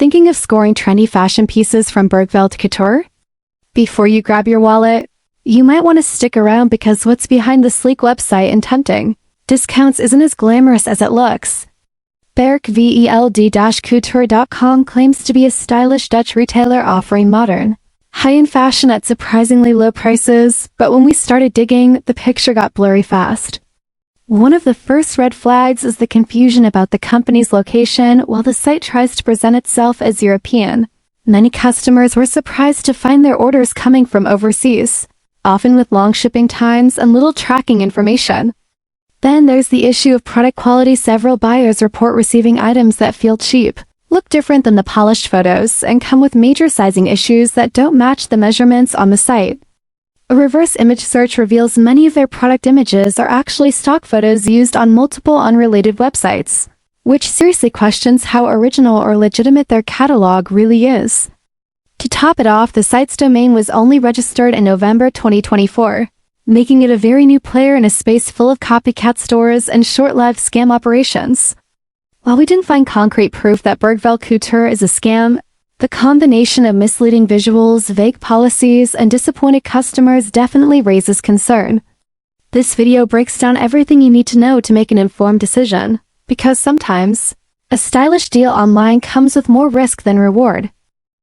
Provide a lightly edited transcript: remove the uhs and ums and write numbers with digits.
Thinking of scoring trendy fashion pieces from Bergveld Couture? Before you grab your wallet, you might want to stick around because what's behind the sleek website and tempting discounts isn't as glamorous as it looks. Bergveld-couture.com claims to be a stylish Dutch retailer offering modern, high-end fashion at surprisingly low prices, but when we started digging, the picture got blurry fast. One of the first red flags is the confusion about the company's location while the site tries to present itself as European. Many customers were surprised to find their orders coming from overseas, often with long shipping times and little tracking information. Then there's the issue of product quality. Several buyers report receiving items that feel cheap, look different than the polished photos, and come with major sizing issues that don't match the measurements on the site. A reverse image search reveals many of their product images are actually stock photos used on multiple unrelated websites, which seriously questions how original or legitimate their catalog really is. To top it off, the site's domain was only registered in November 2024, making it a very new player in a space full of copycat stores and short-lived scam operations. While we didn't find concrete proof that Bergveld Couture is a scam, the combination of misleading visuals, vague policies, and disappointed customers definitely raises concern. This video breaks down everything you need to know to make an informed decision, because sometimes, a stylish deal online comes with more risk than reward.